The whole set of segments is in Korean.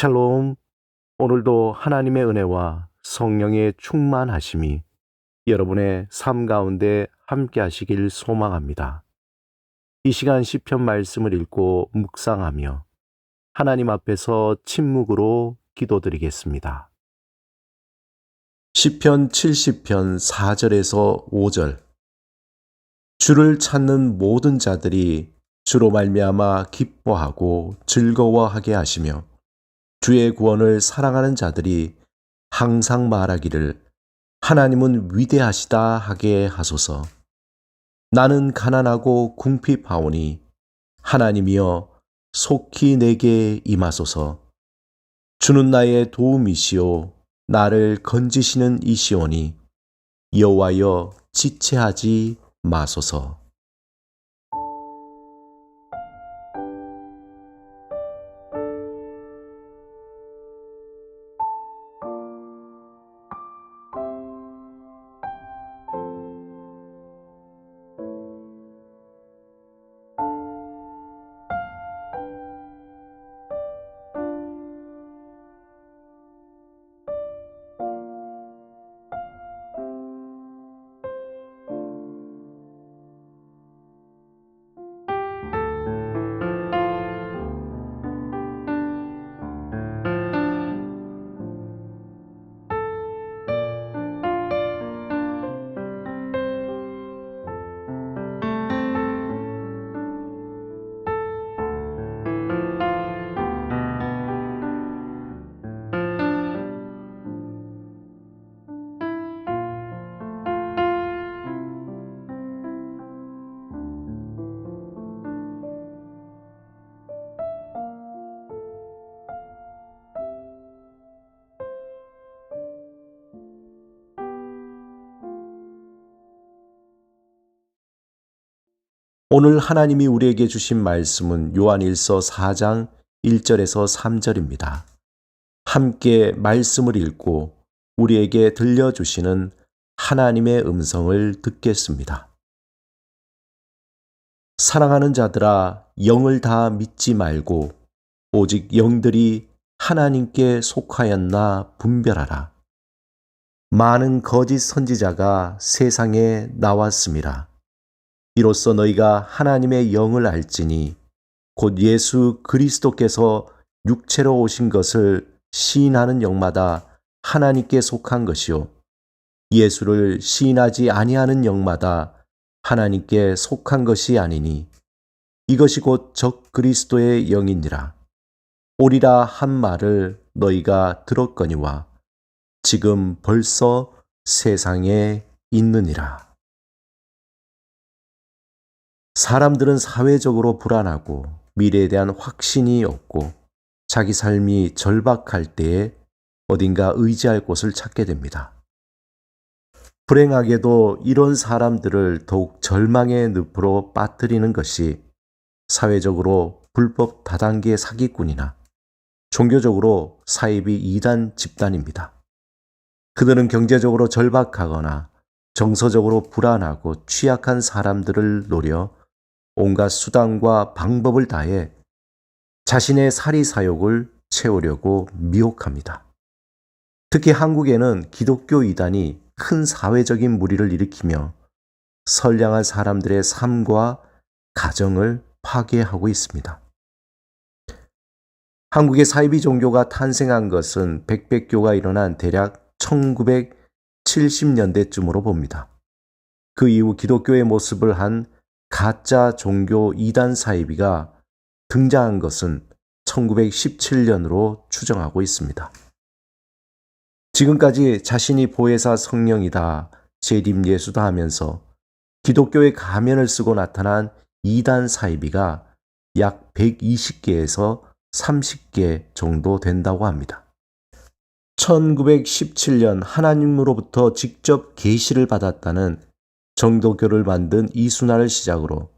샬롬. 오늘도 하나님의 은혜와 성령의 충만하심이 여러분의 삶 가운데 함께 하시길 소망합니다. 이 시간 시편 말씀을 읽고 묵상하며 하나님 앞에서 침묵으로 기도드리겠습니다. 시편 70편 4절에서 5절. 주를 찾는 모든 자들이 주로 말미암아 기뻐하고 즐거워하게 하시며 주의 구원을 사랑하는 자들이 항상 말하기를 하나님은 위대하시다 하게 하소서. 나는 가난하고 궁핍하오니 하나님이여 속히 내게 임하소서. 주는 나의 도움이시오 나를 건지시는 이시오니 여호와여 지체하지 마소서. 오늘 하나님이 우리에게 주신 말씀은 요한일서 4장 1절에서 3절입니다. 함께 말씀을 읽고 우리에게 들려주시는 하나님의 음성을 듣겠습니다. 사랑하는 자들아, 영을 다 믿지 말고 오직 영들이 하나님께 속하였나 분별하라. 많은 거짓 선지자가 세상에 나왔습니다. 이로써 너희가 하나님의 영을 알지니 곧 예수 그리스도께서 육체로 오신 것을 시인하는 영마다 하나님께 속한 것이요 예수를 시인하지 아니하는 영마다 하나님께 속한 것이 아니니 이것이 곧 적 그리스도의 영이니라. 오리라 한 말을 너희가 들었거니와 지금 벌써 세상에 있느니라. 사람들은 사회적으로 불안하고 미래에 대한 확신이 없고 자기 삶이 절박할 때에 어딘가 의지할 곳을 찾게 됩니다. 불행하게도 이런 사람들을 더욱 절망의 늪으로 빠뜨리는 것이 사회적으로 불법 다단계 사기꾼이나 종교적으로 사이비 이단 집단입니다. 그들은 경제적으로 절박하거나 정서적으로 불안하고 취약한 사람들을 노려 온갖 수단과 방법을 다해 자신의 사리사욕을 채우려고 미혹합니다. 특히 한국에는 기독교 이단이 큰 사회적인 무리를 일으키며 선량한 사람들의 삶과 가정을 파괴하고 있습니다. 한국의 사이비 종교가 탄생한 것은 백백교가 일어난 대략 1970년대쯤으로 봅니다. 그 이후 기독교의 모습을 한 가짜 종교 이단 사이비가 등장한 것은 1917년으로 추정하고 있습니다. 지금까지 자신이 보혜사 성령이다, 재림 예수다 하면서 기독교의 가면을 쓰고 나타난 이단 사이비가 약 120개에서 30개 정도 된다고 합니다. 1917년 하나님으로부터 직접 계시를 받았다는 정도교를 만든 이순환을 시작으로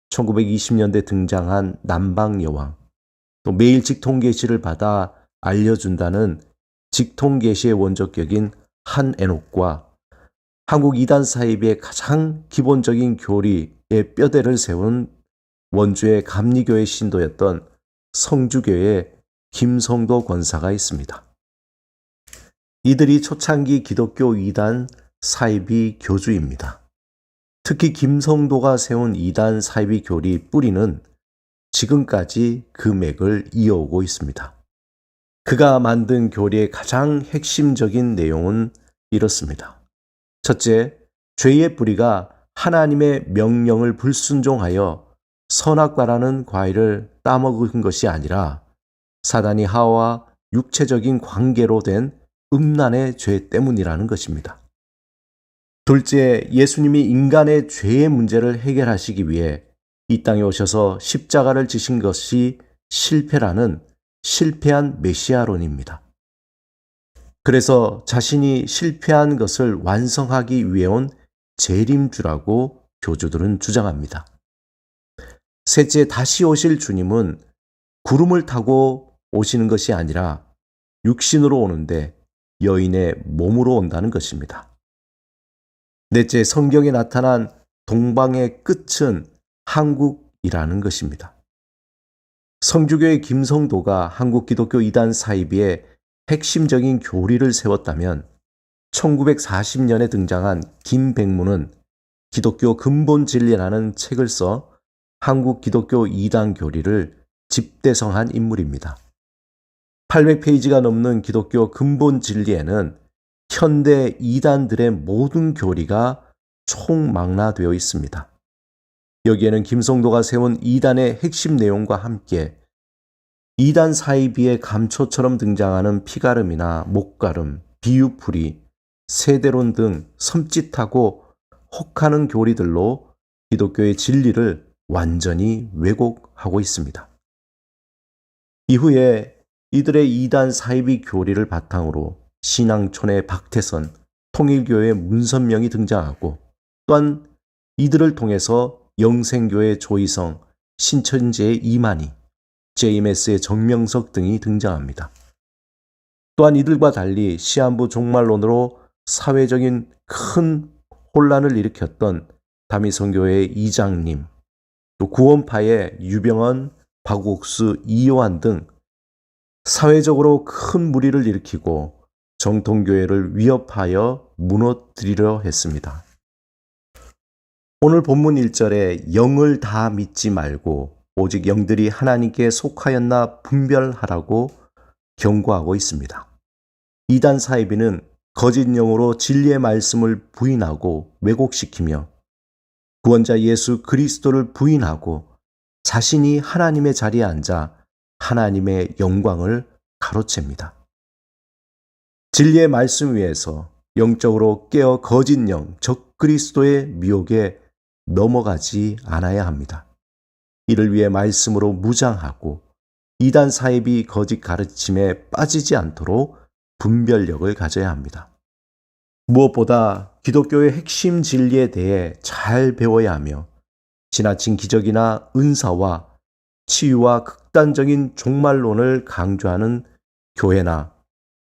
1920년대 등장한 남방여왕, 또 매일 직통계시를 받아 알려준다는 직통계시의 원조격인 한에녹과 한국 이단 사이비의 가장 기본적인 교리의 뼈대를 세운 원주의 감리교의 신도였던 성주교의 김성도 권사가 있습니다. 이들이 초창기 기독교 이단 사이비 교주입니다. 특히 김성도가 세운 이단 사이비 교리 뿌리는 지금까지 그 맥을 이어오고 있습니다. 그가 만든 교리의 가장 핵심적인 내용은 이렇습니다. 첫째, 죄의 뿌리가 하나님의 명령을 불순종하여 선악과라는 과일을 따먹은 것이 아니라 사단이 하와와 육체적인 관계로 된 음란의 죄 때문이라는 것입니다. 둘째, 예수님이 인간의 죄의 문제를 해결하시기 위해 이 땅에 오셔서 십자가를 지신 것이 실패라는 실패한 메시아론입니다. 그래서 자신이 실패한 것을 완성하기 위해 온 재림주라고 교주들은 주장합니다. 셋째, 다시 오실 주님은 구름을 타고 오시는 것이 아니라 육신으로 오는데 여인의 몸으로 온다는 것입니다. 넷째, 성경에 나타난 동방의 끝은 한국이라는 것입니다. 성주교의 김성도가 한국 기독교 이단 사이비의 핵심적인 교리를 세웠다면 1940년에 등장한 김백문은 기독교 근본 진리라는 책을 써 한국 기독교 이단 교리를 집대성한 인물입니다. 800페이지가 넘는 기독교 근본 진리에는 현대 이단들의 모든 교리가 총망라되어 있습니다. 여기에는 김성도가 세운 이단의 핵심 내용과 함께 이단 사이비의 감초처럼 등장하는 피가름이나 목가름, 비유풀이, 세대론 등 섬찟하고 혹하는 교리들로 기독교의 진리를 완전히 왜곡하고 있습니다. 이후에 이들의 이단 사이비 교리를 바탕으로 신앙촌의 박태선, 통일교의 문선명이 등장하고 또한 이들을 통해서 영생교의 조희성, 신천지의 이만희, JMS의 정명석 등이 등장합니다. 또한 이들과 달리 시한부 종말론으로 사회적인 큰 혼란을 일으켰던 다미성교의 이장님, 또 구원파의 유병헌, 박옥수, 이요한 등 사회적으로 큰 무리를 일으키고 정통교회를 위협하여 무너뜨리려 했습니다. 오늘 본문 1절에 영을 다 믿지 말고 오직 영들이 하나님께 속하였나 분별하라고 경고하고 있습니다. 이단 사이비는 거짓 영으로 진리의 말씀을 부인하고 왜곡시키며 구원자 예수 그리스도를 부인하고 자신이 하나님의 자리에 앉아 하나님의 영광을 가로챕니다. 진리의 말씀 위에서 영적으로 깨어 거짓 영, 적 그리스도의 미혹에 넘어가지 않아야 합니다. 이를 위해 말씀으로 무장하고 이단 사이비 거짓 가르침에 빠지지 않도록 분별력을 가져야 합니다. 무엇보다 기독교의 핵심 진리에 대해 잘 배워야 하며 지나친 기적이나 은사와 치유와 극단적인 종말론을 강조하는 교회나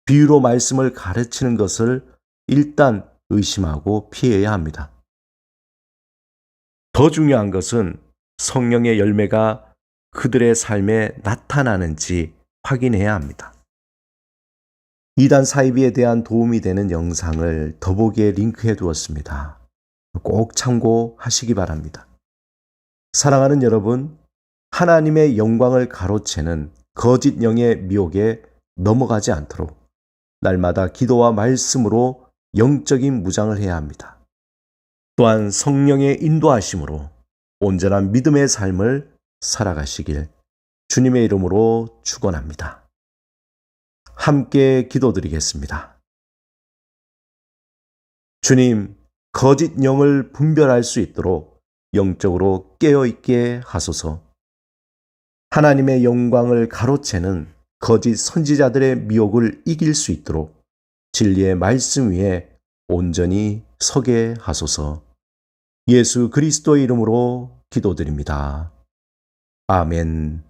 비유로 말씀을 가르치는 것을 일단 의심하고 피해야 합니다. 더 중요한 것은 성령의 열매가 그들의 삶에 나타나는지 확인해야 합니다. 이단 사이비에 대한 도움이 되는 영상을 더보기에 링크해 두었습니다. 꼭 참고하시기 바랍니다. 사랑하는 여러분, 하나님의 영광을 가로채는 거짓 영의 미혹에 넘어가지 않도록 날마다 기도와 말씀으로 영적인 무장을 해야 합니다. 또한 성령의 인도하심으로 온전한 믿음의 삶을 살아가시길 주님의 이름으로 축원합니다. 함께 기도드리겠습니다. 주님, 거짓 영을 분별할 수 있도록 영적으로 깨어있게 하소서. 하나님의 영광을 가로채는 거짓 선지자들의 미혹을 이길 수 있도록 진리의 말씀 위에 온전히 서게 하소서. 예수 그리스도의 이름으로 기도드립니다. 아멘.